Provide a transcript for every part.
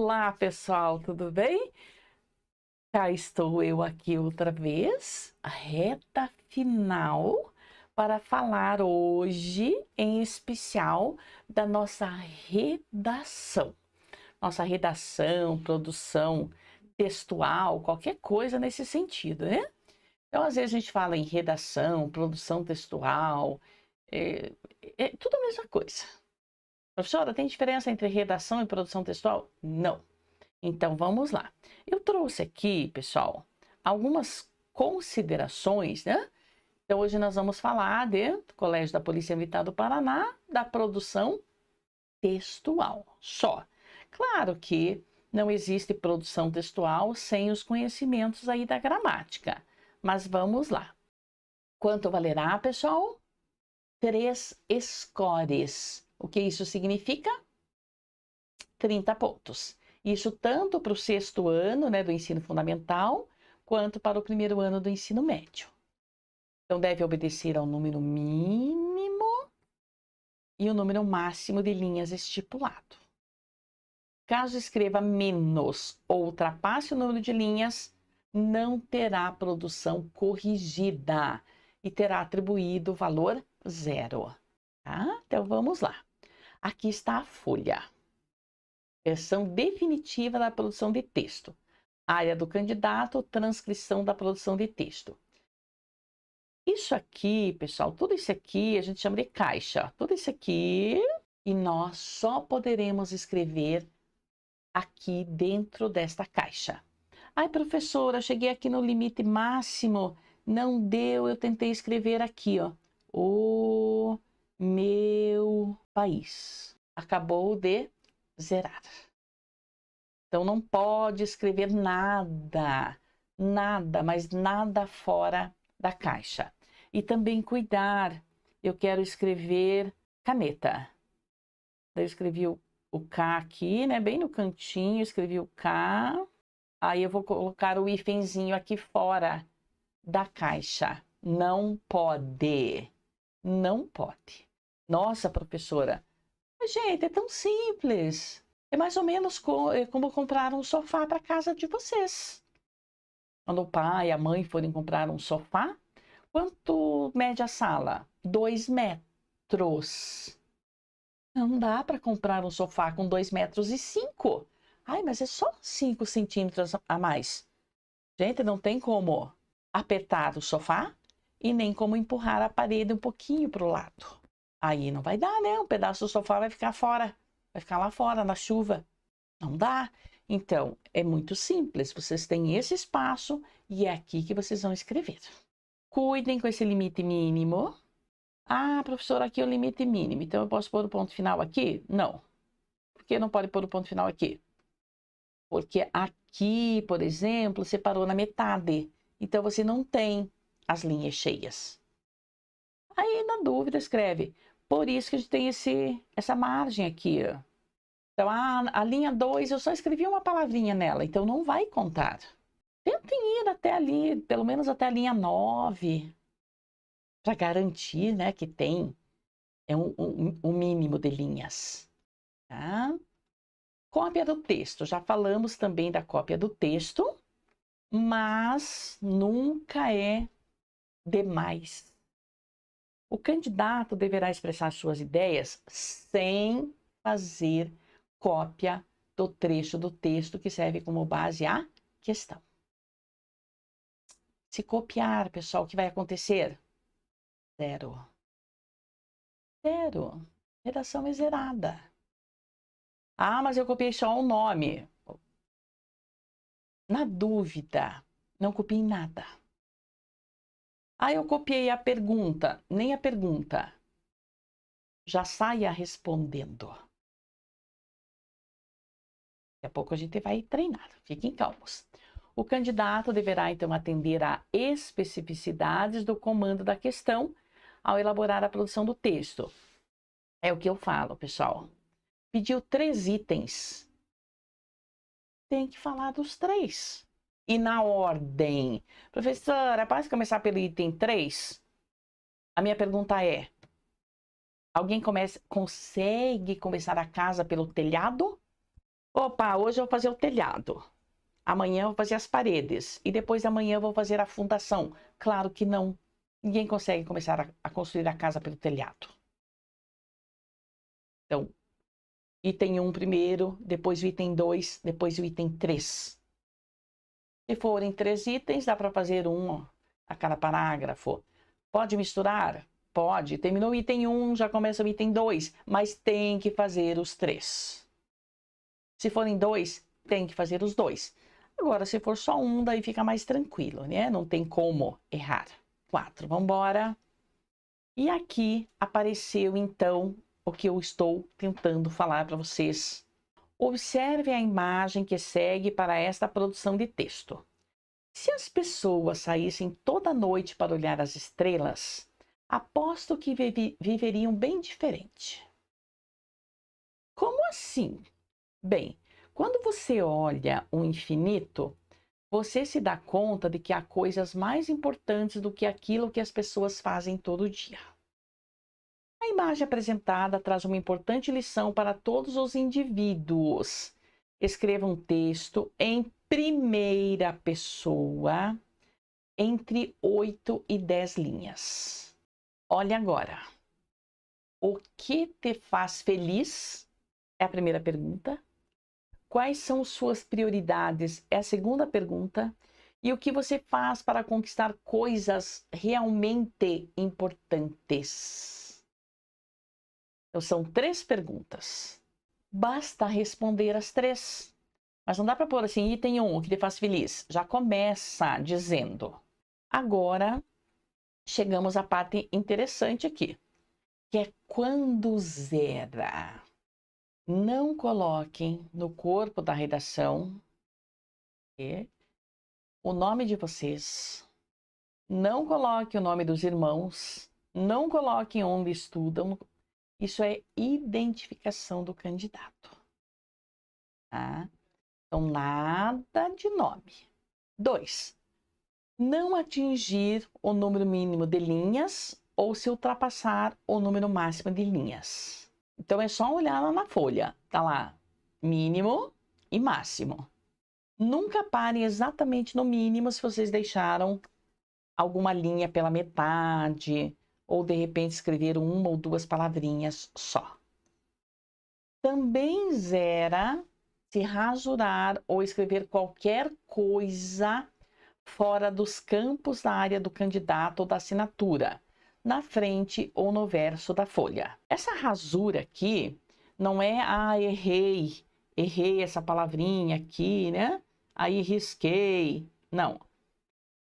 Olá, pessoal, tudo bem? Cá estou eu aqui outra vez, a reta final, para falar hoje, em especial, da nossa redação. Nossa redação, produção textual, qualquer coisa nesse sentido, né? Então, às vezes a gente fala em redação, produção textual, é tudo a mesma coisa. Professora, tem diferença entre redação e produção textual? Não. Então, vamos lá. Eu trouxe aqui, pessoal, algumas considerações, né? Então, hoje nós vamos falar do Colégio da Polícia Militar do Paraná, da produção textual, só. Claro que não existe produção textual sem os conhecimentos aí da gramática, mas vamos lá. Quanto valerá, pessoal? 3 scores. O que isso significa? 30 pontos. Isso tanto para o 6º ano, né, do ensino fundamental, quanto para o 1º ano do ensino médio. Então, deve obedecer ao número mínimo e o número máximo de linhas estipulado. Caso escreva menos ou ultrapasse o número de linhas, não terá produção corrigida e terá atribuído o valor 0. Tá? Então, vamos lá. Aqui está a folha. Versão definitiva da produção de texto. Área do candidato, transcrição da produção de texto. Isso aqui, pessoal, tudo isso aqui a gente chama de caixa. Tudo isso aqui, e nós só poderemos escrever aqui dentro desta caixa. Ai, professora, cheguei aqui no limite máximo, não deu, eu tentei escrever aqui, ó. O meu país. Acabou de zerar. Então, não pode escrever nada, nada, mas nada fora da caixa. E também cuidar, eu quero escrever caneta. Daí eu escrevi o K aqui, né? Bem no cantinho, escrevi o K. Aí eu vou colocar o hífenzinho aqui fora da caixa. Não pode. Não pode. Nossa, professora. Gente, é tão simples. É mais ou menos como comprar um sofá para a casa de vocês. Quando o pai e a mãe forem comprar um sofá, quanto mede a sala? 2 metros. Não dá para comprar um sofá com 2,5 metros. Ai, mas é só 5 centímetros a mais. Gente, não tem como apertar o sofá e nem como empurrar a parede um pouquinho para o lado. Aí não vai dar, né? Um pedaço do sofá vai ficar fora. Vai ficar lá fora, na chuva. Não dá. Então, é muito simples. Vocês têm esse espaço e é aqui que vocês vão escrever. Cuidem com esse limite mínimo. Ah, professora, aqui é o limite mínimo. Então, eu posso pôr o ponto final aqui? Não. Por que não pode pôr o ponto final aqui? Porque aqui, por exemplo, você parou na metade. Então, você não tem as linhas cheias. Aí, na dúvida, escreve. Por isso que a gente tem essa margem aqui, ó. Então, a linha 2, eu só escrevi uma palavrinha nela, então não vai contar. Tentem ir até ali, pelo menos até a linha 9, para garantir, né, que tem um mínimo de linhas. Tá? Cópia do texto. Já falamos também da cópia do texto, mas nunca é demais. O candidato deverá expressar suas ideias sem fazer cópia do trecho do texto que serve como base à questão. Se copiar, pessoal, o que vai acontecer? 0. 0. Redação é zerada. Ah, mas eu copiei só o nome. Na dúvida, não copiei nada. Ah, eu copiei a pergunta. Nem a pergunta. Já saia respondendo. Daqui a pouco a gente vai treinar. Fiquem calmos. O candidato deverá, então, atender a especificidades do comando da questão ao elaborar a produção do texto. É o que eu falo, pessoal. Pediu 3 itens. Tem que falar dos 3. E na ordem. Professora, pode começar pelo item 3? A minha pergunta é: alguém consegue começar a casa pelo telhado Opa, hoje eu vou fazer o telhado. Amanhã eu vou fazer as paredes. E depois da manhã eu vou fazer a fundação. Claro que não. Ninguém consegue começar a construir a casa pelo telhado. Então, item 1 primeiro, depois o item 2, depois o item 3. Se forem 3 itens, dá para fazer um a cada parágrafo. Pode misturar? Pode. Terminou o item 1, já começa o item 2, mas tem que fazer os 3. Se forem 2, tem que fazer os 2. Agora, se for só um, daí fica mais tranquilo, né? Não tem como errar. 4, vamos embora. E aqui apareceu, então, o que eu estou tentando falar para vocês. Observe a imagem que segue para esta produção de texto. Se as pessoas saíssem toda noite para olhar as estrelas, aposto que viveriam bem diferente. Como assim? Bem, quando você olha o infinito, você se dá conta de que há coisas mais importantes do que aquilo que as pessoas fazem todo dia. A imagem apresentada traz uma importante lição para todos os indivíduos. Escreva um texto em primeira pessoa, entre 8 e 10 linhas. Olha agora. O que te faz feliz? É a primeira pergunta. Quais são suas prioridades? É a segunda pergunta. E o que você faz para conquistar coisas realmente importantes? Então, são 3 perguntas. Basta responder as 3. Mas não dá para pôr assim, item 1, o que te faz feliz. Já começa dizendo. Agora, chegamos à parte interessante aqui, que é quando zera. Não coloquem no corpo da redação o nome de vocês. Não coloquem o nome dos irmãos. Não coloquem onde estudam. Isso é identificação do candidato. Tá? Então, nada de nome. 2. Não atingir o número mínimo de linhas ou se ultrapassar o número máximo de linhas. Então, é só olhar lá na folha. Tá lá, mínimo e máximo. Nunca parem exatamente no mínimo se vocês deixaram alguma linha pela metade ou, de repente, escreveram 1 ou 2 palavrinhas só. Também zera se rasurar ou escrever qualquer coisa fora dos campos da área do candidato ou da assinatura, na frente ou no verso da folha. Essa rasura aqui não é, errei essa palavrinha aqui, né? Aí risquei. Não.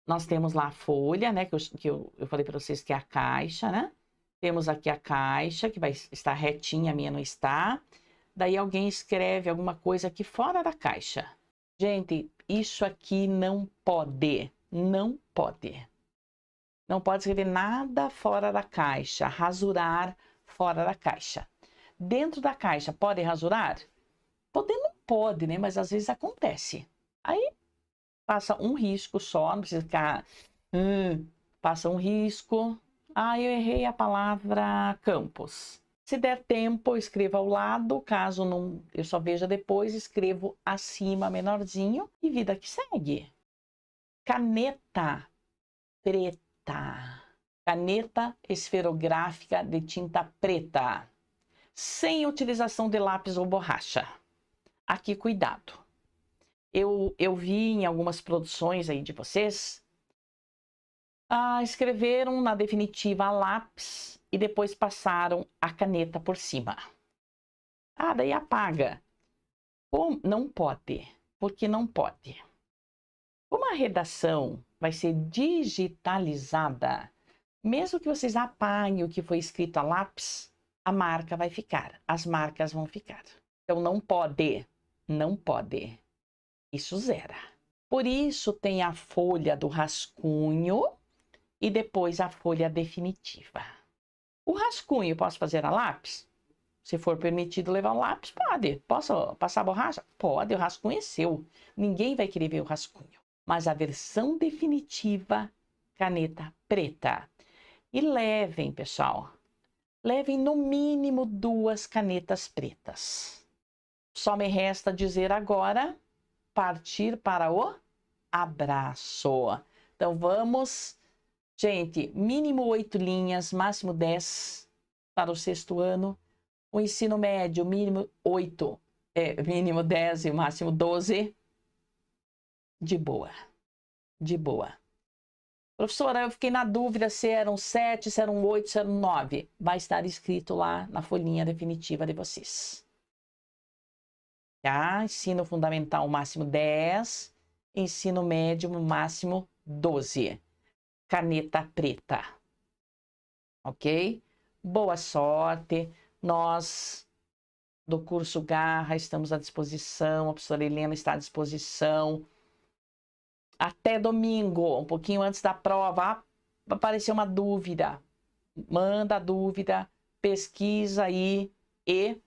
Nós temos lá a folha, né? Que eu falei para vocês que é a caixa, né? Temos aqui a caixa, que vai estar retinha, a minha não está. Daí alguém escreve alguma coisa aqui fora da caixa. Gente, isso aqui não pode. Não pode. Não pode escrever nada fora da caixa. Rasurar fora da caixa. Dentro da caixa, pode rasurar? Poder não pode, né? Mas às vezes acontece. Aí, passa um risco só, não precisa ficar... passa um risco. Eu errei a palavra campus. Se der tempo, escreva ao lado. Caso não, eu só veja depois, escrevo acima, menorzinho. E vida que segue. Caneta preta. Caneta esferográfica de tinta preta. Sem utilização de lápis ou borracha. Aqui, cuidado. Eu vi em algumas produções aí de vocês, escreveram na definitiva a lápis e depois passaram a caneta por cima. Daí apaga. Não pode, porque não pode. Como a redação vai ser digitalizada, mesmo que vocês apaguem o que foi escrito a lápis, a marca vai ficar, as marcas vão ficar. Então não pode, não pode. Isso zera. Por isso tem a folha do rascunho e depois a folha definitiva. O rascunho posso fazer a lápis? Se for permitido levar um lápis, pode. Posso passar borracha? Pode, o rascunho é seu. Ninguém vai querer ver o rascunho. Mas a versão definitiva, caneta preta. E levem, pessoal, levem no mínimo 2 canetas pretas. Só me resta dizer agora, partir para o abraço. Então, vamos, gente, mínimo 8 linhas, máximo 10 para o 6º ano. O ensino médio, mínimo 8, mínimo 10 e máximo 12. De boa, de boa. Professora, eu fiquei na dúvida se eram 7, se eram 8, se eram 9. Vai estar escrito lá na folhinha definitiva de vocês. Tá? Ensino fundamental, máximo 10. Ensino médio, máximo 12. Caneta preta. Ok? Boa sorte. Nós, do curso Garra, estamos à disposição. A professora Helena está à disposição. Até domingo, um pouquinho antes da prova, apareceu uma dúvida. Manda a dúvida, pesquisa aí e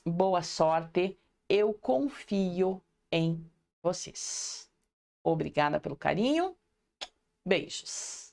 boa sorte. Eu confio em vocês. Obrigada pelo carinho. Beijos.